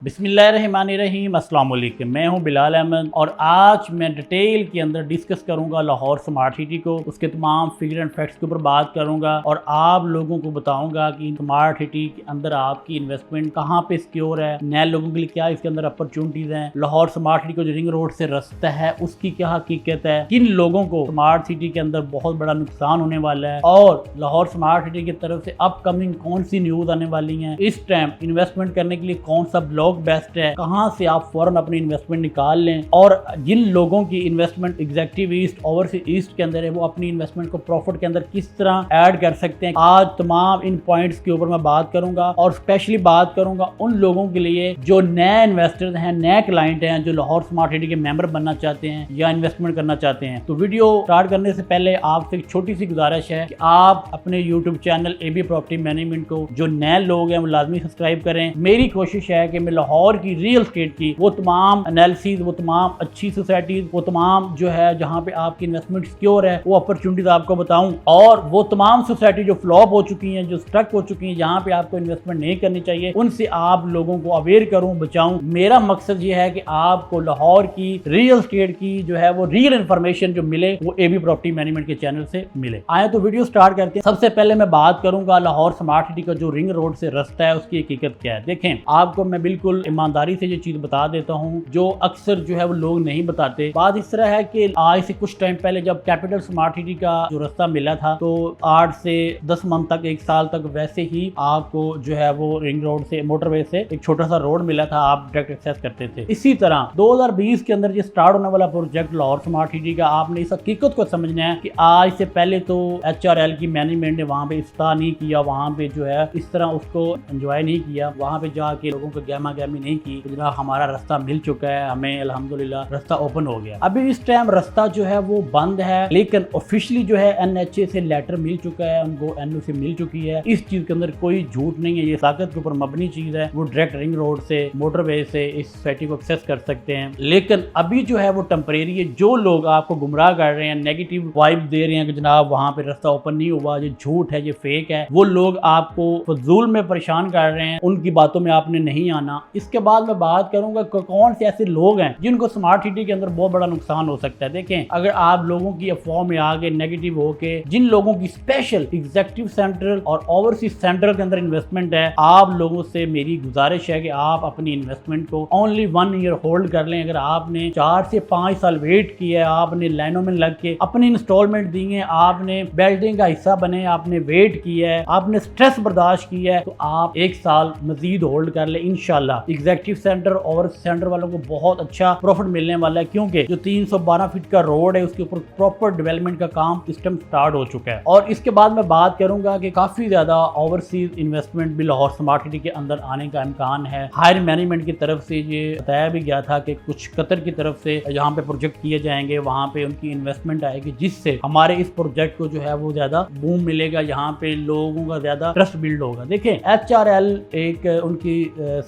बिस्मिल्लाहिर्रहमानिर्रहीम, अस्सलाम वालेकुम। मैं हूं बिलाल अहमद और आज मैं डिटेल के अंदर डिस्कस करूंगा लाहौर स्मार्ट सिटी को, उसके तमाम फिगर एंड फैक्ट्स के ऊपर बात करूंगा और आप लोगों को बताऊंगा कि स्मार्ट सिटी के अंदर आपकी इन्वेस्टमेंट कहां पे सिक्योर है, नए लोगों के लिए क्या इसके अंदर अपॉर्चुनिटीज हैं, लाहौर स्मार्ट सिटी को जो रिंग रोड से रास्ता है उसकी क्या हकीकत है, किन लोगों को स्मार्ट सिटी के अंदर बहुत बड़ा नुकसान होने वाला है और लाहौर स्मार्ट सिटी की तरफ से अपकमिंग कौन सी न्यूज आने वाली है, इस टाइम इन्वेस्टमेंट करने के लिए कौन सा ब्लॉक बेस्ट है, कहां से आप फौरन अपनी इन्वेस्टमेंट निकाल लें और जिन लोगों की investment executive east overseas east के अंदर है वो अपनी इन्वेस्टमेंट को प्रॉफिट के अंदर किस तरह ऐड कर सकते हैं। आज तमाम इन पॉइंट्स के ऊपर मैं बात करूंगा और स्पेशली बात करूंगा उन लोगों के लिए जो नए इन्वेस्टर्स हैं, नए क्लाइंट हैं, जो लाहौर स्मार्ट सिटी के मेंबर बनना चाहते हैं या इन्वेस्टमेंट करना चाहते हैं। तो वीडियो स्टार्ट करने से पहले आपसे एक छोटी सी गुजारिश है कि आप अपने YouTube channel AB property management को जो नए लोग हैं वो लाजमी सब्सक्राइब करें। मेरी कोशिश है कि मैं लाहौर की रियल स्टेट की वो तमाम एनालिसिस, वो तमाम अच्छी सोसाइटीज, वो तमाम जो है जहां पे आपकी इन्वेस्टमेंट सिक्योर है वो अपॉर्चुनिटीज आपको बताऊं और वो तमाम सोसाइटी जो फ्लॉप हो चुकी हैं, जो स्टक हो चुकी हैं, जहां पे आपको इन्वेस्टमेंट नहीं करनी चाहिए, उनसे आप लोगों को अवेयर करूं, बचाऊं। मेरा मकसद ये है कि आपको लाहौर की रियल स्टेट की जो है वो रियल इंफॉर्मेशन जो मिले वो एबी प्रॉपर्टी मैनेजमेंट के चैनल से मिले। आए तो वीडियो स्टार्ट करते हैं। सबसे पहले मैं बात करूंगा लाहौर स्मार्ट सिटी का जो रिंग रोड से रास्ता है उसकी हकीकत क्या है। देखें, आपको मैं बिल्कुल ईमानदारी से ये चीज बता देता हूं जो अक्सर जो है वो लोग नहीं बताते। बात इस तरह है कि आज से कुछ टाइम पहले जब कैपिटल स्मार्ट सिटी का जो रास्ता मिला था तो 8 से 10 मंथ तक, 1 साल तक वैसे ही आपको जो है वो रिंग रोड से, मोटरवे से एक छोटा सा रोड मिला था, आप डायरेक्ट एक्सेस करते थे। इसी तरह 2020 के अंदर ये स्टार्ट होने वाला प्रोजेक्ट लाहौर स्मार्ट सिटी का, आपने इस हकीकत को समझना है कि आज से पहले तो HRL की मैनेजमेंट ने वहां पे इफ्ताह नहीं किया, वहां पे जो है इस तरह उसको एंजॉय नहीं किया, वहां पे जाके लोगों को गहमा गहमी नहीं की। तो हमारा रास्ता मिल चुका है, हमें अल्हम्दुलिल्लाह रास्ता ओपन हो गया। अभी इस टाइम रास्ता जो है वो बंद है, लेकिन ऑफिशियली जो है NHA से लेटर मिल चुका है, उनको NOC मिल चुकी है। इस चीज के अंदर कोई झूठ नहीं है, ये साकत के ऊपर मबनी चीज है। वो डायरेक्ट रिंग रोड से, मोटरवे से इस सोसाइटी को एक्सेस कर सकते हैं। लेकिन अभी जो है वो टेम्परेरी है। जो लोग आपको गुमराह कर रहे हैं, नेगेटिव वाइब दे रहे हैं कि जनाब वहां पे रास्ता ओपन नहीं हुआ, ये झूठ है, ये फेक है, वो लोग आपको फजूल में परेशान कर रहे हैं, उनकी बातों में आपने नहीं आना। इसके बाद मैं बात करूंगा कौन से ऐसे लोग हैं जिनको स्मार्ट सिटी के अंदर बहुत बड़ा नुकसान हो सकता है। देखें, अगर आप लोगों की अफवाह में आगे नेगेटिव होके जिन लोगों की स्पेशल एग्जीक्यूटिव सेंट्रल और ओवरसीज सेंट्रल के अंदर इन्वेस्टमेंट है, आप लोगों से मेरी गुजारिश है कि आप अपनी इन्वेस्टमेंट को ओनली 1 ईयर होल्ड कर लें। अगर आपने 4 से 5 साल वेट किया है, आपने लाइनों में लग के अपनी इंस्टॉलमेंट दी है, आपने बिल्डिंग का हिस्सा बने, आपने वेट किया है, आपने स्ट्रेस बर्दाश्त किया है, तो आप 1 साल मजीद होल्ड कर ले। इंशाल्लाह एग्जीक्यूटिव सेंटर और सेंटर वालों को बहुत अच्छा प्रॉफिट मिलने वाला है, क्योंकि जो 312 फीट का रोड है उसके ऊपर प्रॉपर डेवलपमेंट का काम सिस्टम स्टार्ट हो चुका है। और इसके बाद मैं बात करूंगा कि काफी ज्यादा ओवरसीज इन्वेस्टमेंट भी लाहौर स्मार्ट सिटी के अंदर आने का इम्कान है। हायर मैनेजमेंट की तरफ से ये बताया भी गया था कि कुछ कतर की तरफ से यहाँ पे प्रोजेक्ट किए जाएंगे, वहाँ पे उनकी इन्वेस्टमेंट आएगी, जिससे हमारे इस प्रोजेक्ट को जो है वो ज्यादा बूम मिलेगा, यहाँ पे लोगों का ज्यादा ट्रस्ट बिल्ड होगा। देखें, HRL एक उनकी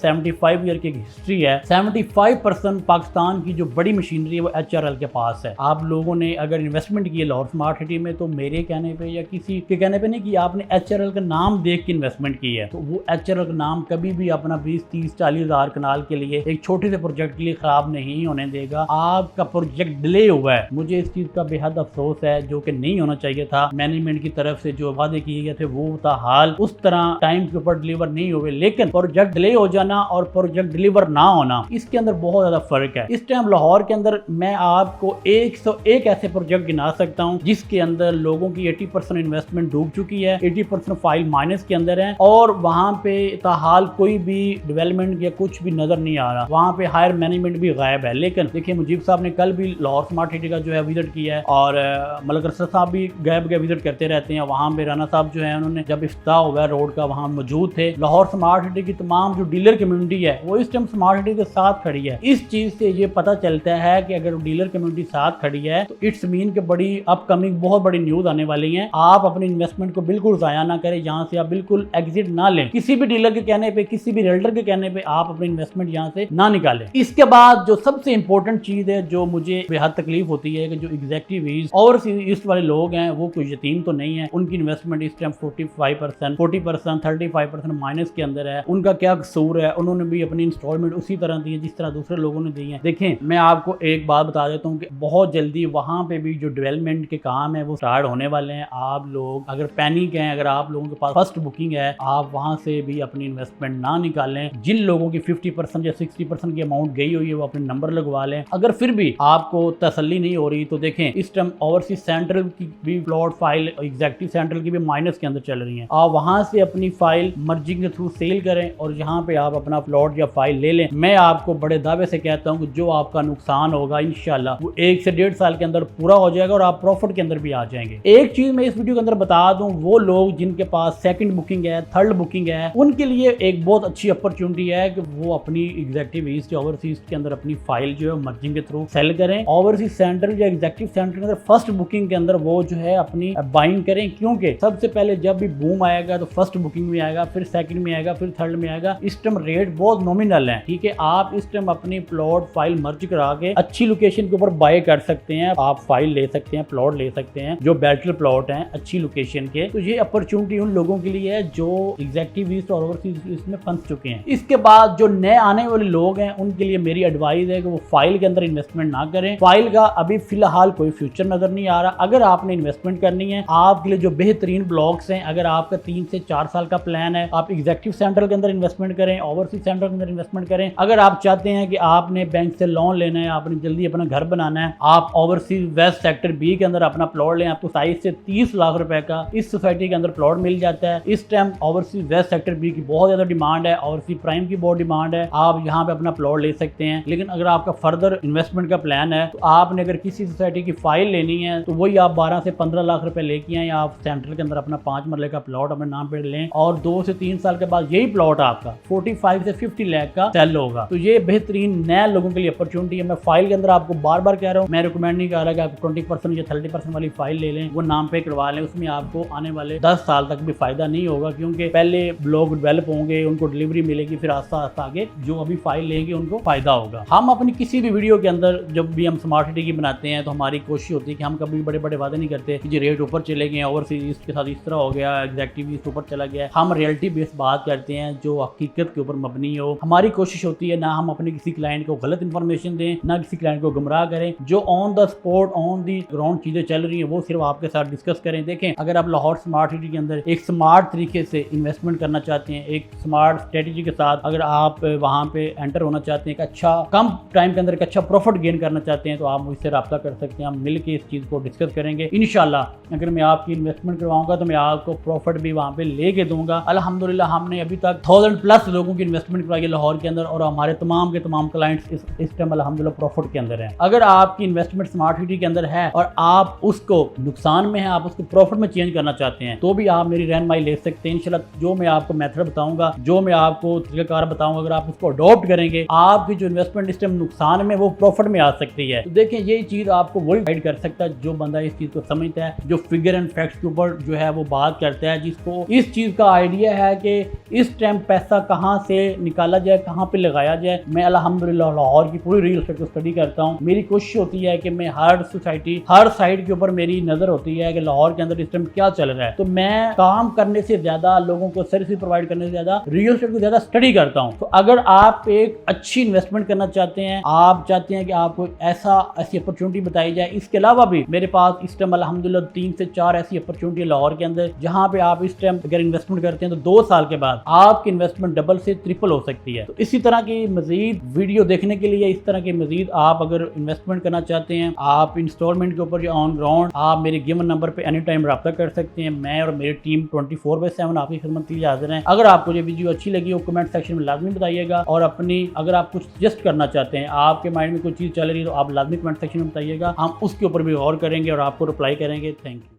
75 ईयर की हिस्ट्री है। 75% पाकिस्तान की जो बड़ी मशीनरी है वो HRL के पास है। आप लोगों ने अगर इन्वेस्टमेंट की है लाहौर स्मार्ट सिटी में, तो मेरे कहने पे या किसी के कहने पे नहीं कि आपने HRL का नाम देख के इन्वेस्टमेंट की है, तो वो HRL का नाम कभी भी अपना 20, 30, 40 हज़ार कनाल के लिए एक छोटे से प्रोजेक्ट के लिए खराब नहीं होने देगा। आपका प्रोजेक्ट डिले हुआ है, मुझे इस चीज का बेहद अफसोस है, जो कि नहीं होना चाहिए था। मैनेजमेंट की तरफ से जो वादे किए गए थे वो हाल उस तरह टाइम के ऊपर डिलीवर नहीं हुए, लेकिन प्रोजेक्ट डिले हो जाना और प्रोजेक्ट डिलीवर ना होना, इसके अंदर बहुत ज्यादा फर्क है। इस टाइम लाहौर के अंदर मैं आपको 101 ऐसे प्रोजेक्ट गिना सकता हूं जिसके अंदर लोगों की 80% इन्वेस्टमेंट डूब चुकी है, 80% फाइल माइनस के अंदर है और वहां पे ताहाल कोई भी डेवलपमेंट या कुछ भी नजर नहीं आ रहा। वहां पे हायर मैनेजमेंट भी गायब है। लेकिन देखिए, मुजीब साहब ने कल भी लाहौर स्मार्ट सिटी का जो है विजिट किया है और मलक रसद साहब भी गायब गए विजिट करते रहते हैं। वहां पे राना साहब जो है उन्होंने जब इफ्ताह हुआ रोड का वहां मौजूद थे। लाहौर स्मार्ट सिटी की तमाम जो डीलर कम्युनिटी है वो इस टाइम स्मार्ट सिटी के साथ खड़ी है। इस चीज से ये पता चलता है कि अगर डीलर कम्युनिटी साथ खड़ी है तो इट्स मीन के बड़ी अपकमिंग बहुत बड़ी न्यूज आने वाली है। आप अपनी इन्वेस्टमेंट को बिल्कुल जाया ना करें, यहाँ से आप बिल्कुल एग्जिट ना लें। किसी भी डीलर के कहने पे, किसी भी रियल्टर के कहने पे आप अपनी इन्वेस्टमेंट यहाँ से ना निकालें। इसके बाद जो सबसे इंपॉर्टेंट चीज है जो मुझे बेहद तकलीफ होती है कि जो एग्जीक्यूटिव ईस्ट और ईस्ट वाले लोग हैं वो कोई यतीम तो नहीं है, उनकी इन्वेस्टमेंट इस टाइम 45%, 40%, 35% माइनस के अंदर है। उनका क्या कसूर है? उन्होंने भी अपनी इंस्टॉलमेंट उसी तरह दी है जिस तरह दूसरे लोगों ने दी है। देखें, मैं आपको एक बात बता देता हूँ कि बहुत जल्दी वहाँ पे भी जो डेवलपमेंट के काम है वो स्टार्ट होने वाले हैं। आप लोग अगर पैनिक हैं, अगर आप लोगों के पास फर्स्ट बुकिंग है, आप वहाँ से भी अपनी इन्वेस्टमेंट ना निकालें। जिन लोगों की 50% या 60% की अमाउंट गई हुई है वो अपने नंबर लगवा लें। अगर फिर भी आपको तसल्ली नहीं हो रही तो देखें, इस टाइम ओवरसीज सेंट्रल की भी प्लॉट फाइल, एग्जैक्टिव सेंट्रल की भी माइनस के अंदर चल रही है। आप वहाँ से अपनी फाइल मर्जिंग के थ्रू सेल करें और यहाँ पे आप अपना प्लॉट या फाइल ले लें। मैं आपको बड़े दावे से कहता हूँ कि जो आपका नुकसान होगा इंशाल्लाह वो 1 से 1.5 साल के अंदर पूरा हो जाएगा और आप प्रॉफिट के अंदर भी आ जाएंगे। एक चीज मैं इस वीडियो के अंदर बता दूं, वो लोग जिनके पास सेकंड बुकिंग है, थर्ड बुकिंग है, उनके लिए एक बहुत अच्छी अपॉर्चुनिटी है कि वो अपनी एग्जैक्टिव ईस्ट या ओवरसीज के अंदर अपनी फाइल जो है मर्जिंग के थ्रू सेल करें। ओवरसीज सेंट्रल या एग्जैक्टिव सेंट्रल के अंदर फर्स्ट बुकिंग के अंदर वो जो है अपनी बाइंग करें, क्योंकि सबसे पहले जब भी बूम आएगा तो फर्स्ट बुकिंग में आएगा, फिर सेकंड में आएगा, फिर थर्ड में आएगा। इस टाइम रेट बहुत नॉमिनल है, ठीक है। आप इस टाइम अपनी प्लॉट फाइल मर्ज करा के अच्छी लोकेशन के ऊपर बाय कर सकते हैं। आप फाइल ले सकते हैं, प्लॉट ले सकते हैं जो बैटल प्लॉट हैं अच्छी लोकेशन के। तो ये अपॉर्चुनिटी उन लोगों के लिए है जो एग्जैक्टिव ईस्ट और ओवरसीज ईस्ट में फंस चुके हैं। इसके बाद जो नए आने वाले लोग हैं उनके लिए मेरी एडवाइस है कि वो फाइल के अंदर इन्वेस्टमेंट ना करें। फाइल का अभी फिलहाल कोई फ्यूचर नजर नहीं आ रहा। अगर आपने इन्वेस्टमेंट करनी है, आपके लिए जो बेहतरीन ब्लॉक्स हैं, अगर आपका 3 से 4 साल का प्लान है, आप एग्जैक्टिव सेंट्रल के अंदर इन्वेस्टमेंट करें, ओवरसीज सेंट्रल के अंदर इन्वेस्टमेंट करें। अगर आप चाहते हैं कि आपने बैंक से लोन लेना है, आपने जल्दी अपना घर बनाना है, आप ओवरसीज वेस्ट सेक्टर बी के अंदर अपना प्लॉट लें। आपको 22 से 30 लाख रुपए का इस सोसाइटी के अंदर प्लॉट मिल जाता है। इस time overseas west sector B की बहुत ज्यादा डिमांड है, ओवरसीज प्राइम की बहुत डिमांड है। आप यहाँ पे अपना प्लॉट ले सकते हैं। लेकिन अगर आपका फर्दर इन्वेस्टमेंट का प्लान है तो आपने अगर किसी सोसाइटी की फाइल लेनी है तो वही आप 12 से 15 लाख रुपए लेके आए, आप सेंट्रल के अंदर अपना 5 मरले का प्लॉट अपने नाम पे लें और 2 से 3 साल के बाद यही प्लॉट आपका 45 से 50 लाख का सेल होगा। तो ये बेहतरीन नए लोगों के लिए अपॉर्चुनिटी है। मैं फाइल के अंदर आपको बार बार कह रहा हूँ, मैं रिकमेंड नहीं कर रहा कि आप 20% या 30% वाली फाइल ले लें, वो नाम पे करवा लें। उसमें आपको आने वाले 10 साल तक भी फायदा नहीं होगा, क्योंकि पहले ब्लॉक डेवलप होंगे, उनको डिलीवरी मिलेगी, फिर आस्ता आस्ता आगे जो अभी फाइल लेंगे उनको फायदा होगा। हम अपनी किसी भी वीडियो के अंदर जब भी हम स्मार्ट सिटी की बनाते हैं तो हमारी कोशिश होती है कि हम कभी बड़े बड़े वादे नहीं करते कि रेट ऊपर चले गए, ओवरसीज ईस्ट के साथ इस तरह हो गया, एग्जैक्टिव ईस्ट ऊपर चला गया। हम रियलिटी बेस्ड बात करते हैं जो हकीकत के ऊपर मबनी हो। हमारी कोशिश होती है ना हम अपने किसी क्लाइंट को गलत इन्फॉर्मेशन दें, ना किसी क्लाइंट को गुमराह करें। जो on the spot on the ground चीजें चल रही हैं वो सिर्फ आपके साथ डिस्कस करें। देखें, अगर आप लाहौर स्मार्ट सिटी के अंदर एक स्मार्ट तरीके से इन्वेस्टमेंट करना चाहते हैं, एक स्मार्ट स्ट्रेटेजी के साथ अगर आप वहां पे एंटर होना चाहते हैं, एक अच्छा कम टाइम के अंदर एक अच्छा प्रॉफिट गेन करना चाहते हैं, तो आप मुझसे रब्ता कर सकते हैं। हम मिलकर इस चीज को डिस्कस करेंगे इंशाल्लाह। अगर मैं आपकी इन्वेस्टमेंट करवाऊंगा तो मैं आपको प्रॉफिट भी वहां पे लेके दूंगा। अल्हम्दुलिल्लाह हमने अभी तक 1000+ लोगों की इन्वेस्टमेंट करवाई है लाहौर के अंदर और हमारे तमाम के तमाम क्लाइंट्स इस टाइम अल्हम्दुलिल्लाह प्रॉफिट के अंदर हैं। अगर आपकी इन्वेस्टमेंट स्मार्ट सिटी के अंदर है और आप उसको नुकसान में है, आप उसको प्रॉफिट में चेंज करना चाहते हैं, तो भी आप मेरी रहनुमाई ले सकते हैं इंशाल्लाह। जो मैं आपको मेथड बताऊंगा, जो मैं आपको तरीकाकार बताऊंगा, अगर आप उसको अडॉप्ट करेंगे, आपकी जो इन्वेस्टमेंट इस टाइम नुकसान में वो प्रॉफिट में आ सकती है। तो देखें, ये चीज आपको वही गाइड कर सकता है जो बंदा इस चीज को समझता है, जो फिगर एंड फैक्ट्स के ऊपर जो है वो बात करता है, जिसको इस चीज का आइडिया है कि इस टाइम पैसा कहाँ से निकाला जाए, कहाँ पे लगाया जाए। मैं अल्हम्दुलिल्लाह लाहौर की पूरी रियल एस्टेट को स्टडी करता हूँ। मेरी कोशिश होती है कि मैं हर सोसाइटी, हर साइड के ऊपर मेरी नजर होती है कि लाहौर के अंदर इस टाइम क्या चल रहा है। तो मैं काम करने से ज्यादा, लोगों को सर्विस प्रोवाइड करने से ज्यादा रियल एस्टेट को ज्यादा स्टडी करता हूँ। तो अगर आप एक अच्छी इन्वेस्टमेंट करना चाहते हैं, आप चाहते हैं कि आपको ऐसी अपॉर्चुनिटी बताई जाए, इसके अलावा भी मेरे पास इस टाइम अल्हम्दुलिल्लाह 3 से 4 ऐसी अपॉर्चुनिटी लाहौर के अंदर जहां पे आप इस टाइम अगर इन्वेस्टमेंट करते हैं तो 2 साल के बाद आपकी इन्वेस्टमेंट डबल से ट्रिपल हो सकती है। तो इसी तरह की मजीद वीडियो देखने के लिए, इस तरह की मजीद आप अगर इन्वेस्टमेंट करना चाहते हैं, आप इंस्टॉलमेंट के ऊपर या ऑन ग्राउंड, आप मेरे गिवन नंबर पे एनी टाइम रब्ता कर सकते हैं। मैं और मेरी टीम 24/7 आपकी खिदमत के लिए हाजिर हैं। अगर आपको ये वीडियो अच्छी लगी हो कमेंट सेक्शन में लाजमी बताइएगा, और अपनी अगर आप कुछ सजेस्ट करना चाहते हैं, आपके माइंड में कोई चीज़ चल रही है तो आप लाजमी कमेंट सेक्शन में बताइएगा। हम उसके ऊपर भी गौर करेंगे और आपको रिप्लाई करेंगे। Thank you.